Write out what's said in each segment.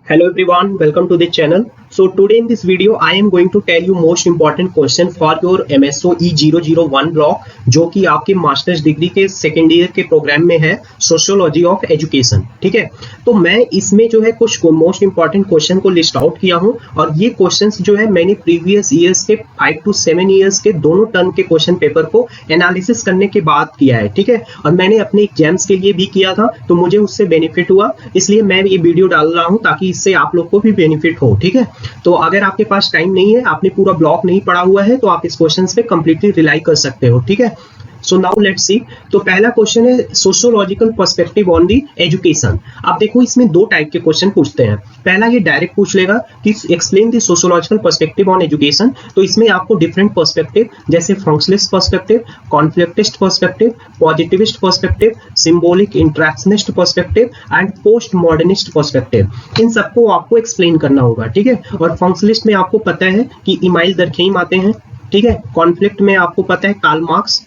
Hello everyone, welcome to the channel. So today in this video I am going to tell you most important question for your MSO E001 block जो कि आपके masters degree के second year के programme में है sociology of education. ठीक है, तो मैं इसमें जो है कुछ मोस्ट इंपॉर्टेंट क्वेश्चन को लिस्ट आउट किया हूं और ये क्वेश्चंस जो है मैंने प्रीवियस ईयर्स के 5 to 7 ईयर्स के दोनों टर्म के क्वेश्चन पेपर को एनालिसिस करने के बाद किया है। ठीक है, और मैंने अपने एग्जाम्स के लिए भी किया था तो मुझे उससे बेनिफिट हुआ, इसलिए मैं ये वीडियो डाल रहा हूं ताकि इससे आप लोग को भी बेनिफिट हो। ठीक है, तो अगर आपके पास टाइम नहीं है, आपने पूरा ब्लॉक नहीं पढ़ा हुआ है, तो आप इस क्वेश्चंस पे कंप्लीटली रिलाई कर सकते हो। ठीक है, सो नाउ लेट्स सी। तो पहला क्वेश्चन है sociological perspective on the education. अब देखो इसमें दो टाइप के क्वेश्चन पूछते हैं। पहला ये डायरेक्ट पूछ लेगा कि explain the sociological perspective on education, तो इसमें आपको डिफरेंट पर्सपेक्टिव जैसे functionalist perspective, conflictist perspective, positivist perspective, symbolic interactionist perspective and post modernist perspective, इन सबको आपको एक्सप्लेन करना होगा। ठीक है, और फंक्शनलिस्ट में आपको पता है कि इमाइल दरखेम आते हैं। ठीक है, कॉन्फ्लिक्ट में आपको पता है कार्ल मार्क्स।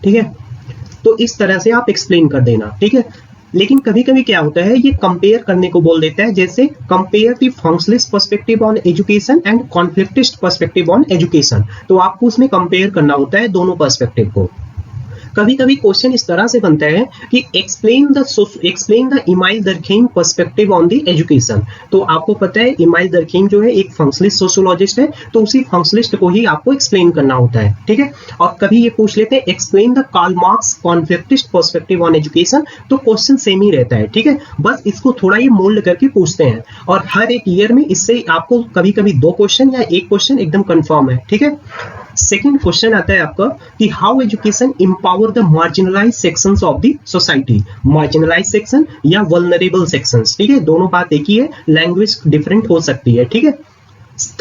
ठीक है, तो इस तरह से आप एक्सप्लेन कर देना। ठीक है, लेकिन कभी कभी क्या होता है, ये कंपेयर करने को बोल देता है, जैसे compare the functionalist perspective on education and conflictist perspective on education, तो आपको उसमें कंपेयर करना होता है दोनों पर्सपेक्टिव को। कभी कभी क्वेश्चन इस तरह से बनता है कि explain the Emile Durkheim perspective on the education. तो आपको पता है इमाइल दरखेम जो है एक फंक्शनलिस्ट सोशियोलॉजिस्ट है, तो उसी फंक्शनलिस्ट को ही आपको एक्सप्लेन करना होता है। ठीक है, और कभी ये पूछ लेते हैं explain the Karl Marx conflictist perspective on education, तो क्वेश्चन सेम ही रहता है। ठीक है, बस इसको थोड़ा ये मोल्ड करके पूछते हैं और हर एक ईयर में इससे आपको कभी कभी दो क्वेश्चन या एक क्वेश्चन एकदम कंफर्म है। ठीक है, सेकेंड क्वेश्चन आता है आपका कि how education empower the marginalise sections of the society. Marginalise section या वल्नरेबल सेक्शंस, ठीक है, दोनों बात एक ही है, लैंग्वेज डिफरेंट हो सकती है। ठीक है,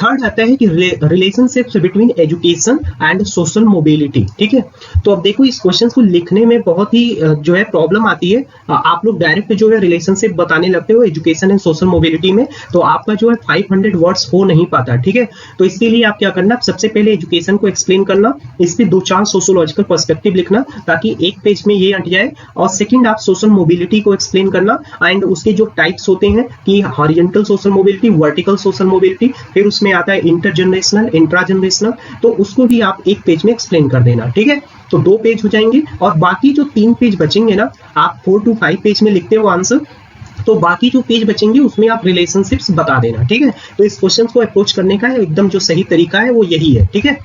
थर्ड आता है कि relationships between education and social mobility. ठीक है, तो अब देखो इस क्वेश्चन को लिखने में बहुत ही जो है प्रॉब्लम आती है। आप लोग डायरेक्ट जो है रिलेशनशिप बताने लगते हो एजुकेशन एंड सोशल मोबिलिटी में, तो आपका जो है 500 वर्ड्स हो नहीं पाता। ठीक है, तो इसके लिए आप क्या करना, सबसे पहले एजुकेशन को एक्सप्लेन करना, इस पे 2-4 सोशियोलॉजिकल पर्सपेक्टिव लिखना ताकि एक पेज में ये अट जाए, और सेकंड आप सोशल मोबिलिटी को एक्सप्लेन करना एंड उसके जो टाइप्स होते हैं कि horizontal social mobility, vertical social mobility, फिर उसमें आता है इंटरजनरेशनल, इंट्राजनरेशनल, तो उसको भी आप एक पेज में एक्सप्लेन कर देना। ठीक है, तो 2 पेज हो जाएंगे और बाकी जो 3 पेज बचेंगे ना, आप 4 to 5 पेज में लिखते हो आंसर, तो बाकी जो पेज बचेंगे उसमें आप रिलेशनशिप्स बता देना। ठीक है, तो इस क्वेश्चन को अप्रोच करने का एकदम जो सही तरीका है वो यही है। ठीक है,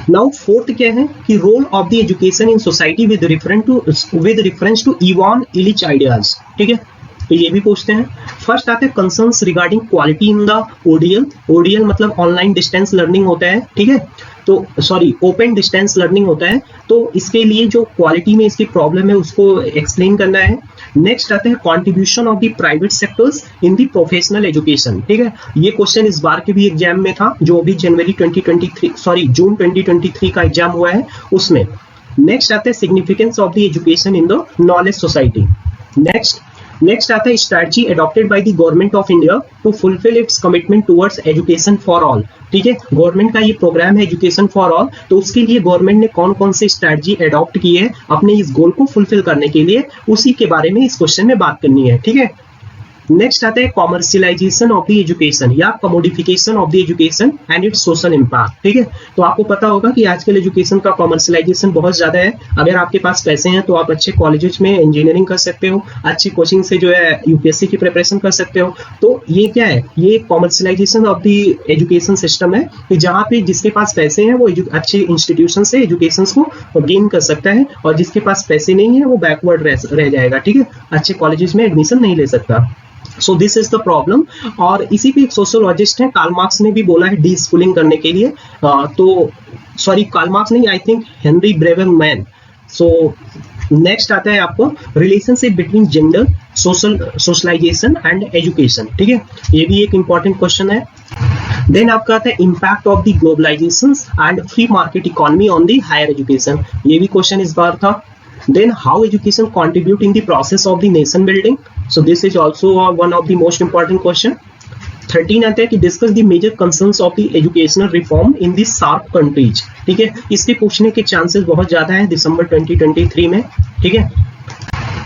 नाउ फोर्थ क्या है कि role of the education in society with reference to Ivan Illich ideas. ठीक है, तो ये भी पूछते हैं। फर्स्ट आते हैं concerns regarding quality in the ODL. ODL मतलब ऑनलाइन डिस्टेंस लर्निंग होता है। ठीक है, तो सॉरी ओपन डिस्टेंस लर्निंग होता है, तो इसके लिए जो क्वालिटी में इसकी प्रॉब्लम है उसको एक्सप्लेन करना है। नेक्स्ट आते हैं contribution of the private sectors in the professional education. ठीक है, ये क्वेश्चन इस बार के भी एग्जाम में था, जो अभी जून 2023 का एग्जाम हुआ है उसमें। नेक्स्ट आते हैं significance of the education in the knowledge society. Next आता है strategy adopted by the government of India to fulfil its commitment towards education for all. ठीक है, गवर्नमेंट का ये प्रोग्राम है एजुकेशन फॉर ऑल, तो उसके लिए गवर्नमेंट ने कौन कौन सी स्ट्रेटजी अडॉप्ट की है अपने इस गोल को फुलफिल करने के लिए, उसी के बारे में इस क्वेश्चन में बात करनी है। ठीक है, नेक्स्ट आता है कॉमर्शियलाइजेशन ऑफ द एजुकेशन या commodification of the education and it's social impact. ठीक है, तो आपको पता होगा कि आजकल एजुकेशन का कॉमर्शियलाइजेशन बहुत ज्यादा है। अगर आपके पास पैसे हैं तो आप अच्छे कॉलेजेस में इंजीनियरिंग कर सकते हो, अच्छी कोचिंग से जो है यूपीएससी की प्रिपरेशन कर सकते हो। तो ये क्या है, ये commercialisation of the education system है कि जहाँ पे जिसके पास पैसे हैं वो अच्छे इंस्टीट्यूशन से एजुकेशन को गेन कर सकता है, और जिसके पास पैसे नहीं है वो बैकवर्ड रह जाएगा। ठीक है, अच्छे कॉलेजेस में एडमिशन नहीं ले सकता। So this is the problem. और इसी पे एक सोशियोलॉजिस्ट है, कार्ल मार्क्स ने भी बोला है डी स्कूलिंग करने के लिए। तो सॉरी कार्ल मार्क्स नहीं, I think Henry Braverman. So next आता है आपको relationship between gender, socialisation and education. ठीक है, ये भी एक इंपॉर्टेंट क्वेश्चन है। देन आपका आता है impact of the globalisation and free market economy on the higher education, ये भी क्वेश्चन इस बार था। Then how education contribute in the process of the nation building, so this is also one of the most important question. 13 आता है कि discuss the major concerns of the educational reform in the SAARC countries. ठीक है, इसके पूछने के chances बहुत ज्यादा है दिसंबर 2023 में। ठीक है,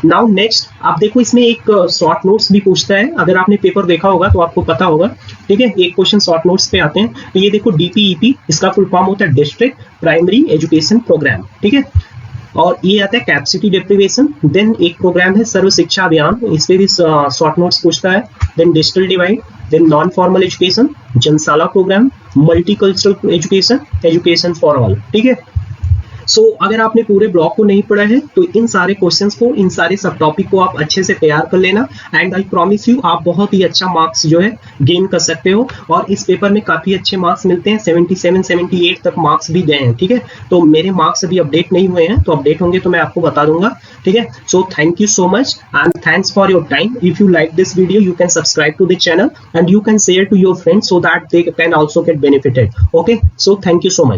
नाउ नेक्स्ट आप देखो, इसमें एक शॉर्ट नोट्स भी पूछता है। अगर आपने पेपर देखा होगा तो आपको पता होगा, ठीक है। एक क्वेश्चन शॉर्ट नोट्स पे आते हैं। तो ये देखो डीपीईपी, इसका फुल फॉर्म होता है डिस्ट्रिक्ट प्राइमरी एजुकेशन प्रोग्राम, ठीक है। और ये आता है कैपेसिटी डेप्रिवेशन। देन एक प्रोग्राम है सर्व शिक्षा अभियान, इस पे भी शॉर्ट नोट्स पूछता है। Then digital divide, then non formal education, Janshala programme, multicultural education, education for all, ठीक है। सो अगर आपने पूरे ब्लॉक को नहीं पढ़ा है तो इन सारे क्वेश्चंस को, इन सारे सब टॉपिक को आप अच्छे से तैयार कर लेना, एंड आई प्रॉमिस यू आप बहुत ही अच्छा मार्क्स जो है गेन कर सकते हो। और इस पेपर में काफी अच्छे मार्क्स मिलते हैं, 77 78 तक मार्क्स भी गए हैं, ठीक है। तो मेरे मार्क्स अभी अपडेट नहीं हुए हैं, तो अपडेट होंगे तो मैं आपको बता दूंगा, ठीक है। सो thank you so much and thanks for your time. If you like this video you can subscribe to the channel and you can share to your friends so that they can also get benefited. Okay, so thank you so much.